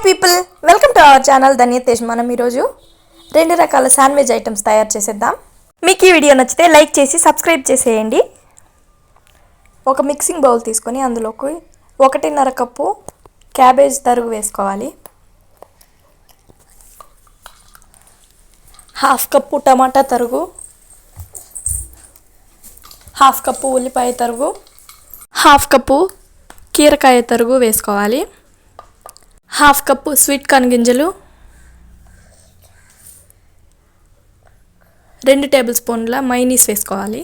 People, welcome to our channel Dhanyatej. మనం ఈరోజు 2 రకాల శాండ్విచ్ ఐటమ్స్ తయారు చేసేద్దాం. మీకు ఈ వీడియో నచ్చితే లైక్ చేసి సబ్స్క్రైబ్ చేసేయండి. ఒక మిక్సింగ్ బౌల్ తీసుకొని అందులోకి 1.5 కప్పు క్యాబేజ్ తరుగు వేసుకోవాలి. 1/2 కప్పు టమాటా తరుగు, 1/2 కప్పు ఉల్లిపాయ తరుగు, 1/2 కప్పు కీరకాయ తరుగు వేసుకోవాలి. 1/2 కప్పు స్వీట్ కార్న్ గింజలు, 2 టేబుల్ స్పూన్ల మైనీస్ వేసుకోవాలి.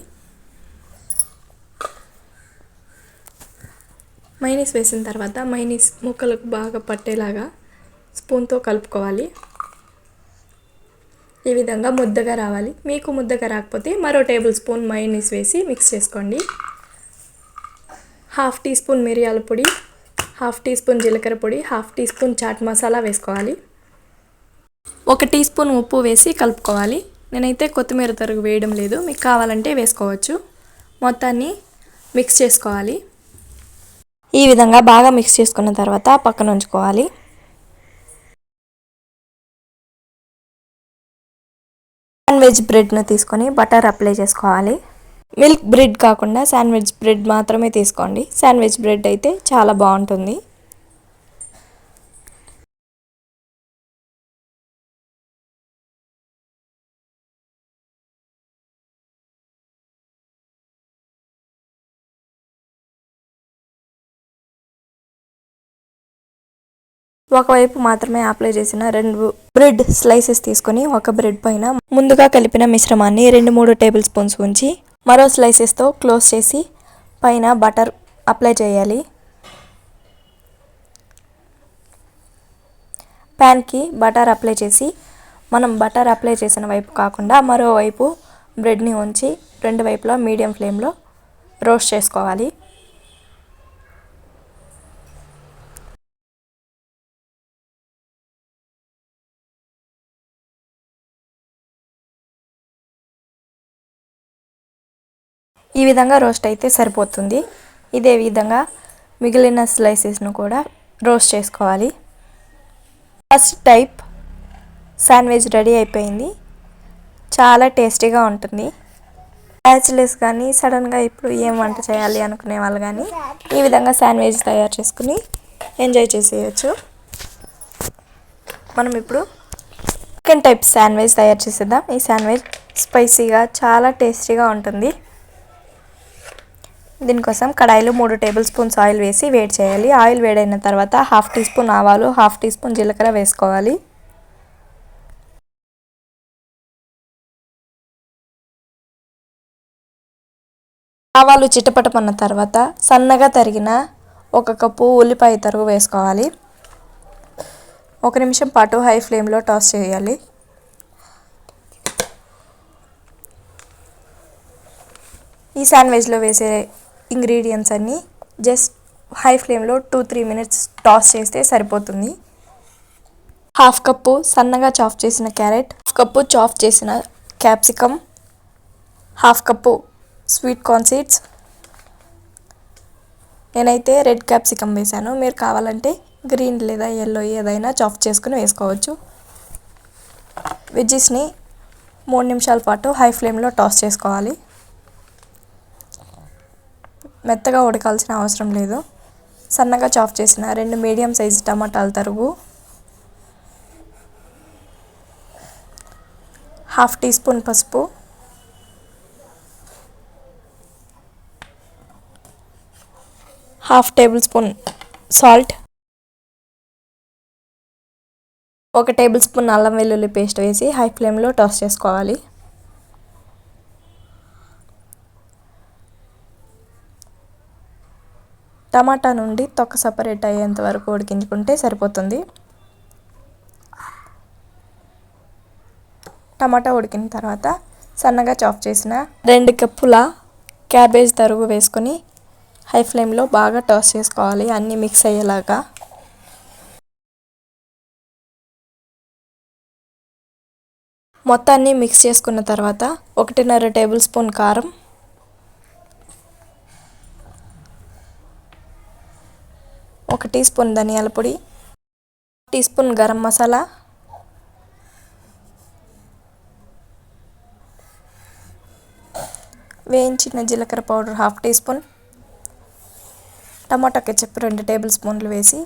మైనీస్ వేసిన తర్వాత మైనీస్ ముక్కలకు బాగా పట్టేలాగా స్పూన్తో కలుపుకోవాలి. ఈ విధంగా ముద్దగా రావాలి. మీకు ముద్దగా రాకపోతే మరో టేబుల్ స్పూన్ మైనీస్ వేసి మిక్స్ చేసుకోండి. 1/2 టీ స్పూన్ మిరియాల పొడి, 1/2 టీ స్పూన్ జీలకర్ర పొడి, 1/2 టీ స్పూన్ చాట్ మసాలా వేసుకోవాలి. 1 టీ స్పూన్ ఉప్పు వేసి కలుపుకోవాలి. నేనైతే కొత్తిమీర తరుగు వేయడం లేదు, మీకు కావాలంటే వేసుకోవచ్చు. మొత్తాన్ని మిక్స్ చేసుకోవాలి. ఈ విధంగా బాగా మిక్స్ చేసుకున్న తర్వాత పక్కన ఉంచుకోవాలి. శాండ్విచ్ బ్రెడ్ను తీసుకొని బటర్ అప్లై చేసుకోవాలి. మిల్క్ బ్రెడ్ కాకుండా శాండ్విచ్ బ్రెడ్ మాత్రమే తీసుకోండి. శాండ్విచ్ బ్రెడ్ అయితే చాలా బాగుంటుంది. ఒకవైపు మాత్రమే అప్లై చేసిన 2 బ్రెడ్ స్లైసెస్ తీసుకొని ఒక బ్రెడ్ పైన ముందుగా కలిపిన మిశ్రమాన్ని 2-3 టేబుల్ స్పూన్స్ ఉంచి మరో స్లైసెస్తో క్లోజ్ చేసి పైన బటర్ అప్లై చేయాలి. ప్యాన్కి బటర్ అప్లై చేసి మనం బటర్ అప్లై చేసిన వైపు కాకుండా మరోవైపు బ్రెడ్ని ఉంచి 2 వైపులా మీడియం ఫ్లేమ్లో రోస్ట్ చేసుకోవాలి. ఈ విధంగా రోస్ట్ అయితే సరిపోతుంది. ఇదే విధంగా మిగిలిన స్లైసెస్ను కూడా రోస్ట్ చేసుకోవాలి. ఫస్ట్ టైప్ శాండ్విచ్ రెడీ అయిపోయింది. చాలా టేస్టీగా ఉంటుంది. బ్యాచిలర్స్ కానీ సడన్గా ఇప్పుడు ఏం వంట చేయాలి అనుకునే వాళ్ళు కానీ ఈ విధంగా శాండ్విచ్ తయారు చేసుకుని ఎంజాయ్ చేసేయచ్చు. మనం ఇప్పుడు సెకండ్ టైప్ శాండ్విచ్ తయారు చేసేద్దాం. ఈ శాండ్విచ్ స్పైసీగా చాలా టేస్టీగా ఉంటుంది. దీనికోసం కడాయిలో 3 టేబుల్ స్పూన్స్ ఆయిల్ వేసి వేడి చేయాలి. ఆయిల్ వేడైన తర్వాత 1/2 టీ స్పూన్ ఆవాలు, 1/2 టీ స్పూన్ జీలకర్ర వేసుకోవాలి. ఆవాలు చిటపటమన్న తర్వాత సన్నగా తరిగిన 1 కప్పు ఉల్లిపాయ తరుగు వేసుకోవాలి. 1 నిమిషం పాటు హై ఫ్లేమ్లో టాస్ చేయాలి. ఈ శాండ్విచ్లో వేసే ఇంగ్రీడియంట్స్ అన్నీ జస్ట్ హై ఫ్లేమ్లో 2-3 మినిట్స్ టాస్ చేస్తే సరిపోతుంది. 1/2 కప్పు సన్నగా చాప్ చేసిన క్యారెట్, 1/2 కప్పు చాప్ చేసిన capsicum, 1/2 cup sweet corn seeds. నేనైతే రెడ్ క్యాప్సికమ్ వేసాను, మీరు కావాలంటే గ్రీన్ లేదా ఎల్లో ఏదైనా చాప్ చేసుకుని వేసుకోవచ్చు. వెజ్జెస్ని 3 నిమిషాల పాటు హై ఫ్లేమ్లో టాస్ చేసుకోవాలి. మెత్తగా ఉడకాల్సిన అవసరం లేదు. సన్నగా చాప్ చేసిన 2 మీడియం సైజు టమాటాల తరుగు, 1/2 టీ స్పూన్ పసుపు, 1/2 table spoon salt, 1 table spoon అల్లం వెల్లుల్లి పేస్ట్ వేసి హై ఫ్లేమ్లో టాస్ చేసుకోవాలి. టమాటా నుండి తొక్క సపరేట్ అయ్యేంత వరకు ఉడికించుకుంటే సరిపోతుంది. టమాటా ఉడికిన తర్వాత సన్నగా చాప్ చేసిన 2 కప్పుల క్యాబేజ్ తరుగు వేసుకొని హై ఫ్లేమ్లో బాగా టాస్ చేసుకోవాలి, అన్నీ మిక్స్ అయ్యేలాగా. మొత్తాన్ని మిక్స్ చేసుకున్న తర్వాత 1.5 టేబుల్ స్పూన్ కారం, 1 టీ స్పూన్ ధనియాల పొడి, టీ స్పూన్ గరం మసాలా, వేయించిన జీలకర్ర పౌడర్ 1/2 టీ స్పూన్, టమాటా కెచప్ 2 టేబుల్ స్పూన్లు వేసి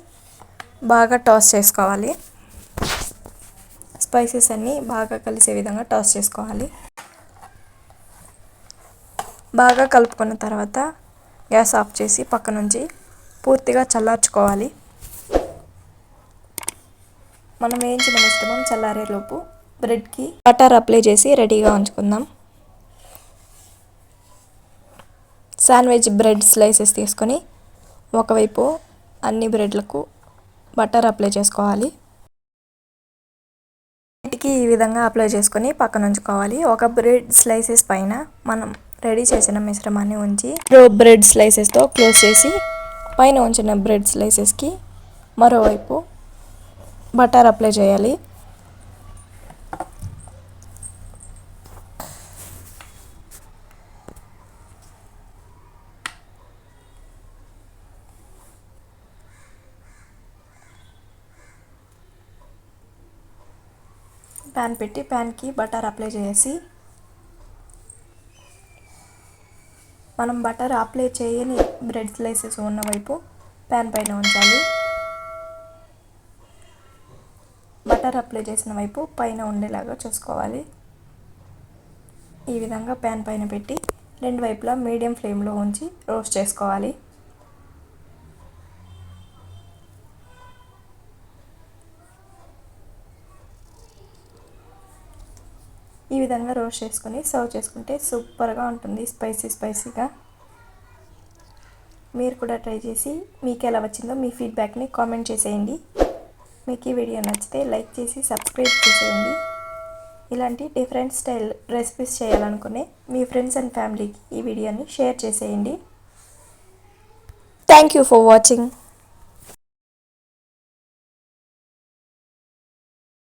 బాగా టాస్ చేసుకోవాలి. స్పైసెస్ అన్నీ బాగా కలిసే విధంగా టాస్ చేసుకోవాలి. బాగా కలుపుకున్న తర్వాత గ్యాస్ ఆఫ్ చేసి పక్క నుంచి పూర్తిగా చల్లార్చుకోవాలి. మనం వేయించిన మిశ్రమం చల్లారేలోపు బ్రెడ్కి బటర్ అప్లై చేసి రెడీగా ఉంచుకుందాం. శాండ్విచ్ బ్రెడ్ స్లైసెస్ తీసుకొని ఒకవైపు అన్ని బ్రెడ్లకు బటర్ అప్లై చేసుకోవాలి. వీటికి ఈ విధంగా అప్లై చేసుకొని పక్కన ఉంచుకోవాలి. ఒక బ్రెడ్ స్లైసెస్ పైన మనం రెడీ చేసిన మిశ్రమాన్ని ఉంచి బ్రెడ్ స్లైసెస్తో క్లోజ్ చేసి పైన ఉంచిన బ్రెడ్ స్లైసెస్కి మరోవైపు బటర్ అప్లై చేయాలి. ప్యాన్ పెట్టి ప్యాన్కి బటర్ అప్లై చేసి మనం బటర్ అప్లై చేయని బ్రెడ్ స్లైసెస్ ఉన్న వైపు ప్యాన్ పైన ఉంచాలి. బటర్ అప్లై చేసిన వైపు పైన ఉండేలాగా చూసుకోవాలి. ఈ విధంగా ప్యాన్ పైన పెట్టి రెండు వైపులా మీడియం ఫ్లేమ్లో ఉంచి రోస్ట్ చేసుకోవాలి. ఈ విధంగా రోస్ట్ చేసుకొని సర్వ్ చేసుకుంటే సూపర్గా ఉంటుంది, స్పైసీగా. మీరు కూడా ట్రై చేసి మీకు ఎలా వచ్చిందో మీ ఫీడ్బ్యాక్ని కామెంట్ చేసేయండి. మీకు ఈ వీడియో నచ్చితే లైక్ చేసి సబ్స్క్రైబ్ చేసేయండి. ఇలాంటి డిఫరెంట్ స్టైల్ రెసిపీస్ చేయాలనుకునే మీ ఫ్రెండ్స్ అండ్ ఫ్యామిలీకి ఈ వీడియోని షేర్ చేసేయండి. Thank you for watching.